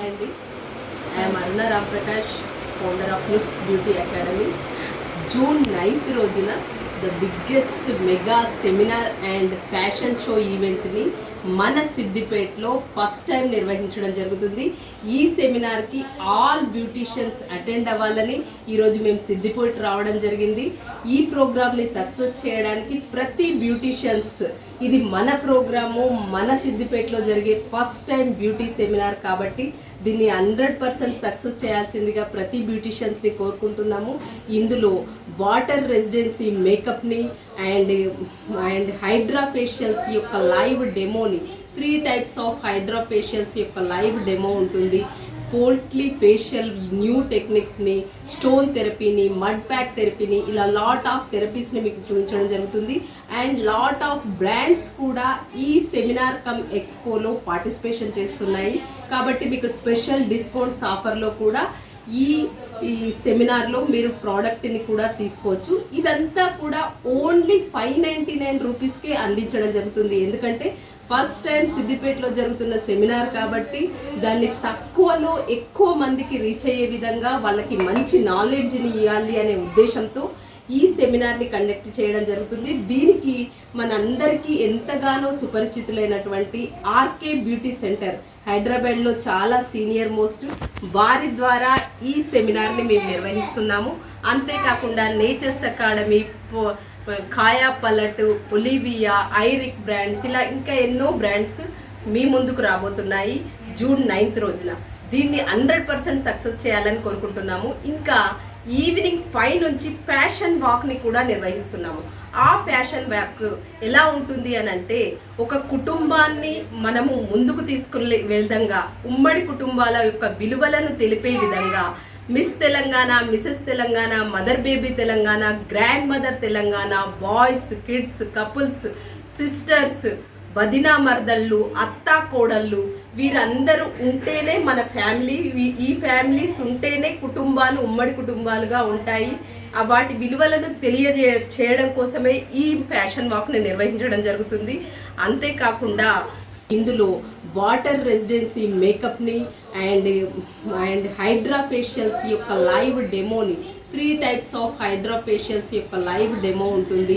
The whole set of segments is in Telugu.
అండి. I'm Aruna Ramprakash, founder of Looks Beauty Academy. June 9th రోజున the biggest mega seminar and fashion show ఈవెంట్ని మన సిద్దిపేటలో ఫస్ట్ టైం నిర్వహించడం జరుగుతుంది. ఈ సెమినార్కి ఆల్ బ్యూటీషియన్స్ అటెండ్ అవ్వాలని ఈరోజు మేము సిద్దిపేట రావడం జరిగింది. ఈ ప్రోగ్రామ్ని సక్సెస్ చేయడానికి ప్రతి బ్యూటీషియన్స్, ఇది మన ప్రోగ్రాము, మన సిద్దిపేటలో జరిగే ఫస్ట్ టైం బ్యూటీ సెమినార్ కాబట్టి దీన్ని 100% సక్సెస్ చేయాల్సిందిగా ప్రతి బ్యూటీషియన్స్ని కోరుకుంటున్నాము. ఇందులో వాటర్ రెసిడెన్సీ మేకప్ని అండ్ హైడ్రా ఫేషియల్స్ యొక్క లైవ్ డెమోని, 3 types ఆఫ్ హైడ్రా ఫేషియల్స్ యొక్క లైవ్ డెమో ఉంటుంది. పోల్ట్లీ ఫేషియల్ న్యూ టెక్నిక్స్ని, స్టోన్ థెరపీని, మడ్ ప్యాక్ థెరపీని, ఇలా లాట్ ఆఫ్ థెరపీస్ని మీకు చూపించడం జరుగుతుంది. అండ్ లాట్ ఆఫ్ బ్రాండ్స్ కూడా ఈ సెమినార్ కమ్ ఎక్స్పోలో పార్టిసిపేషన్ చేస్తున్నాయి. కాబట్టి మీకు స్పెషల్ డిస్కౌంట్స్ ఆఫర్లో కూడా ఈ సెమినార్లో మీరు ప్రోడక్ట్ని కూడా తీసుకోవచ్చు. ఇదంతా కూడా ఓన్లీ 599 రూపీస్కే అందించడం జరుగుతుంది. ఎందుకంటే ఫస్ట్ టైం సిద్దిపేటలో జరుగుతున్న సెమినార్ కాబట్టి దాన్ని తక్కువలో ఎక్కువ మందికి రీచ్ అయ్యే విధంగా వాళ్ళకి మంచి నాలెడ్జ్ని ఇవ్వాలి అనే ఉద్దేశంతో ఈ సెమినార్ని కండక్ట్ చేయడం జరుగుతుంది. దీనికి మనందరికీ ఎంతగానో సుపరిచితులైనటువంటి ఆర్కే బ్యూటీ సెంటర్ హైదరాబాద్లో చాలా సీనియర్ మోస్ట్, వారి ద్వారా ఈ సెమినార్ని మేము నిర్వహిస్తున్నాము. అంతేకాకుండా నేచర్స్ అకాడమీ, కాయా పలట్, ఒలివియా, ఐరిక్ బ్రాండ్స్, ఇలా ఇంకా ఎన్నో బ్రాండ్స్ మీ ముందుకు రాబోతున్నాయి జూన్ 9th రోజున. దీన్ని 100% సక్సెస్ చేయాలని కోరుకుంటున్నాము. ఇంకా ఈవినింగ్ 5 నుంచి ఫ్యాషన్ వాక్ని కూడా నిర్వహిస్తున్నాము. ఆ ఫ్యాషన్ వాక్ ఎలా ఉంటుంది అని అంటే, ఒక కుటుంబాన్ని మనము ముందుకు తీసుకునే విధంగా, ఉమ్మడి కుటుంబాల యొక్క విలువలను తెలిపే విధంగా miss Telangana, Mrs Telangana, mother baby Telangana, grand mother Telangana, boys, kids, couples, sisters, వదినా మర్దళ్ళు, అత్తా కోడళ్ళు, వీరందరూ ఉంటేనే మన ఫ్యామిలీ. ఈ ఫ్యామిలీస్ ఉంటేనే కుటుంబాలు ఉమ్మడి కుటుంబాలుగా ఉంటాయి. వాటి విలువలను చేయడం కోసమే ఈ ఫ్యాషన్ వాక్ని నిర్వహించడం జరుగుతుంది. అంతేకాకుండా ఇందులో వాటర్ రెసిడెన్సీ మేకప్ని అండ్ హైడ్రా ఫేషియల్స్ యొక్క లైవ్ డెమోని, 3 types ఆఫ్ హైడ్రా ఫేషియల్స్ యొక్క లైవ్ డెమో ఉంటుంది.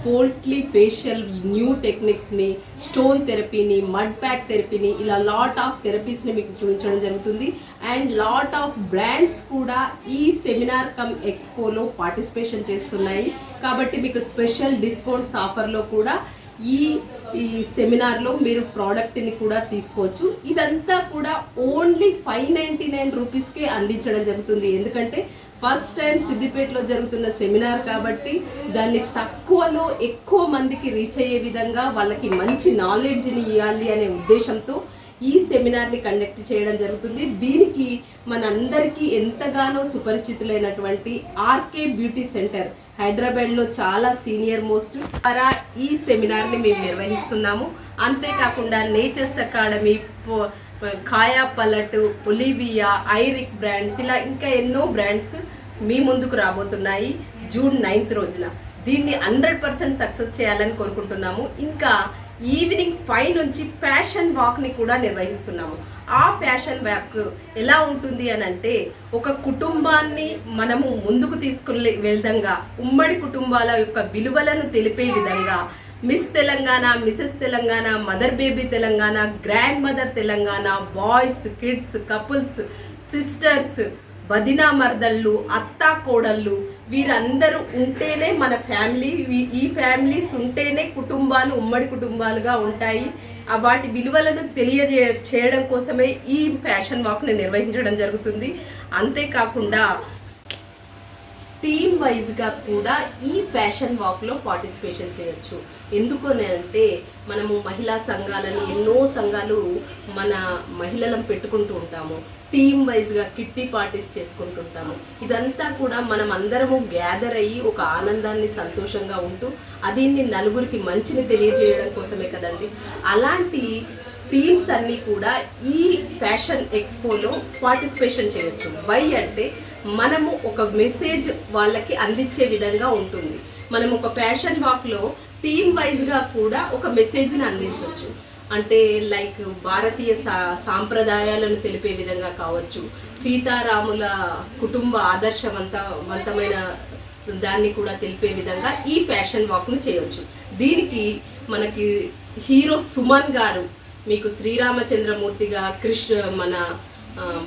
పోల్ట్లీ ఫేషియల్ న్యూ టెక్నిక్స్ని, స్టోన్ థెరపీని, మడ్ ప్యాక్ థెరపీని, ఇలా లాట్ ఆఫ్ థెరపీస్ని మీకు చూపించడం జరుగుతుంది. అండ్ లాట్ ఆఫ్ బ్రాండ్స్ కూడా ఈ సెమినార్ కమ్ ఎక్స్పోలో పార్టిసిపేషన్ చేస్తున్నాయి. కాబట్టి మీకు స్పెషల్ డిస్కౌంట్స్ ఆఫర్లో కూడా ఈ సెమినార్లో మీరు ప్రోడక్ట్ని కూడా తీసుకోవచ్చు. ఇదంతా కూడా ఓన్లీ 599 రూపీస్కే అందించడం జరుగుతుంది. ఎందుకంటే ఫస్ట్ టైం సిద్దిపేటలో జరుగుతున్న సెమినార్ కాబట్టి దాన్ని తక్కువలో ఎక్కువ మందికి రీచ్ అయ్యే విధంగా వాళ్ళకి మంచి నాలెడ్జ్ని ఇవ్వాలి అనే ఉద్దేశంతో ఈ సెమినార్ని కండక్ట్ చేయడం జరుగుతుంది. దీనికి మనందరికీ ఎంతగానో సుపరిచితులైనటువంటి ఆర్కే బ్యూటీ సెంటర్ హైదరాబాద్లో చాలా సీనియర్ మోస్ట్, ద్వారా ఈ సెమినార్ని మేము నిర్వహిస్తున్నాము. అంతేకాకుండా నేచర్స్ అకాడమీ, కాయా పలట్, ఒలివియా, ఐరిక్ బ్రాండ్స్, ఇలా ఇంకా ఎన్నో బ్రాండ్స్ మీ ముందుకు రాబోతున్నాయి జూన్ 9th రోజున. దీన్ని 100% సక్సెస్ చేయాలని కోరుకుంటున్నాము. ఇంకా ఈవినింగ్ 5 నుంచి ఫ్యాషన్ వాక్ని కూడా నిర్వహిస్తున్నాము. ఆ ఫ్యాషన్ వాక్ ఎలా ఉంటుంది అని అంటే, ఒక కుటుంబాన్ని మనము ముందుకు తీసుకునే విధంగా, ఉమ్మడి కుటుంబాల యొక్క విలువలను తెలిపే విధంగా miss Telangana, Mrs Telangana, mother baby Telangana, grand mother Telangana, boys, kids, couples, sisters, వదినా మర్దళ్ళు, అత్తా కోడళ్ళు, వీరందరూ ఉంటేనే మన ఫ్యామిలీ. ఈ ఫ్యామిలీస్ ఉంటేనే కుటుంబాలు ఉమ్మడి కుటుంబాలుగా ఉంటాయి. వాటి విలువలను చేయడం కోసమే ఈ ఫ్యాషన్ వాక్ని నిర్వహించడం జరుగుతుంది. అంతేకాకుండా టీమ్ వైజ్గా కూడా ఈ ఫ్యాషన్ వాక్లో పార్టిసిపేషన్ చేయొచ్చు. ఎందుకు అంటే, మనము మహిళా సంఘాలని, ఎన్నో సంఘాలు మన మహిళలను పెట్టుకుంటూ ఉంటాము. టీమ్ వైజ్గా కిట్టి పార్టీస్ చేసుకుంటుంటాము. ఇదంతా కూడా మనం అందరము గ్యాదర్ అయ్యి ఒక ఆనందాన్ని, సంతోషంగా ఉంటూ దీన్ని నలుగురికి మంచిని తెలియజేయడం కోసమే కదండి. అలాంటి టీమ్స్ అన్నీ కూడా ఈ ఫ్యాషన్ ఎక్స్పోలో పార్టిసిపేషన్ చేయొచ్చు. వై అంటే, మనము ఒక మెసేజ్ వాళ్ళకి అందించే విధంగా ఉంటుంది. మనం ఒక ఫ్యాషన్ వాక్లో టీమ్ వైజ్గా కూడా ఒక మెసేజ్ని అందించవచ్చు. అంటే లైక్ భారతీయ సాంప్రదాయాలను తెలిపే విధంగా కావచ్చు, సీతారాముల కుటుంబ ఆదర్శవంతమైన దాన్ని కూడా తెలిపే విధంగా ఈ ఫ్యాషన్ వాక్ను చేయొచ్చు. దీనికి మనకి హీరో సుమన్ గారు మీకు శ్రీరామచంద్రమూర్తిగా, మన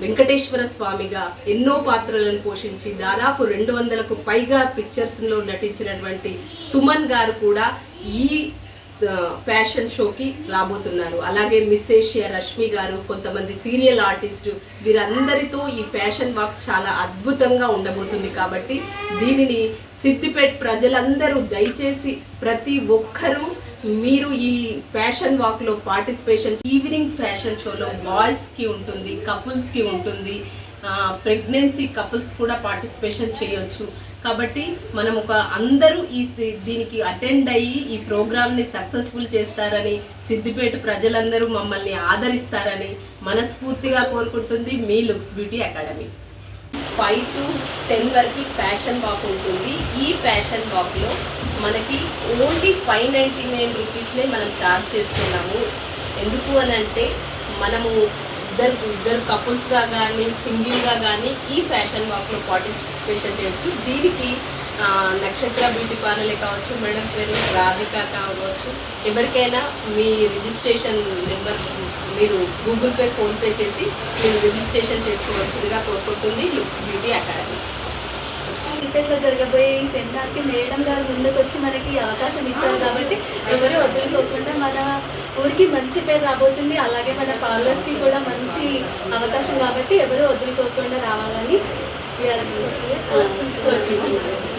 వెంకటేశ్వర స్వామిగా ఎన్నో పాత్రలను పోషించి దాదాపు 200కు పైగా పిక్చర్స్లో నటించినటువంటి సుమన్ గారు కూడా ఈ ఫ్యాషన్ షోకి రాబోతున్నారు. అలాగే మిస్ ఏషియా రష్మి గారు, కొంతమంది సీరియల్ ఆర్టిస్టు, వీరందరితో ఈ ఫ్యాషన్ వాక్ చాలా అద్భుతంగా ఉండబోతుంది. కాబట్టి దీనిని సిద్దిపేట ప్రజలందరూ దయచేసి ప్రతి ఒక్కరూ మీరు ఈ ఫ్యాషన్ వాక్లో పార్టిసిపేషన్, ఈవినింగ్ ఫ్యాషన్ షోలో బాయ్స్కి ఉంటుంది, కపుల్స్కి ఉంటుంది, ప్రెగ్నెన్సీ కపుల్స్ కూడా పార్టిసిపేషన్ చేయొచ్చు. కాబట్టి మనం అందరూ దీనికి అటెండ్ అయ్యి ఈ ప్రోగ్రామ్ని సక్సెస్ఫుల్ చేస్తారని, సిద్దిపేట ప్రజలందరూ మమ్మల్ని ఆదరిస్తారని మనస్ఫూర్తిగా కోరుకుంటుంది మీ లుక్స్ బ్యూటీ అకాడమీ. 5 to 10 వరకు ఫ్యాషన్ వాక్ ఉంటుంది. ఈ ఫ్యాషన్ వాక్లో మనకి ఓన్లీ 599 రూపీస్నే మనం ఛార్జ్ చేస్తున్నాము. ఎందుకు అని అంటే మనము ఇద్దరు కపుల్స్గా కానీ సింగిల్గా కానీ ఈ ఫ్యాషన్ వాక్లో పార్టిసిపేషన్ చేయొచ్చు. దీనికి నక్షత్ర బ్యూటీ పార్లరే కావచ్చు, మేడం పేరు రాధిక కావచ్చు, ఎవరికైనా మీ రిజిస్ట్రేషన్ నెంబర్ మీరు గూగుల్ పే, ఫోన్పే చేసి మీరు రిజిస్ట్రేషన్ చేసుకోవాల్సిందిగా కోరుకుంటుంది లుక్స్ బ్యూటీ అకాడమీ. సిద్దిపేటలో జరగబోయే ఈ సెమినార్కి మేడం గారు ముందుకు వచ్చి మనకి అవకాశం ఇచ్చారు కాబట్టి ఎవరు వదులుకోకుండా మన ఊరికి మంచి పేరు రాబోతుంది. అలాగే మన పార్లర్స్కి కూడా మంచి అవకాశం కాబట్టి ఎవరు వదులుకోకుండా రావాలని కోరుకుంటున్నాను.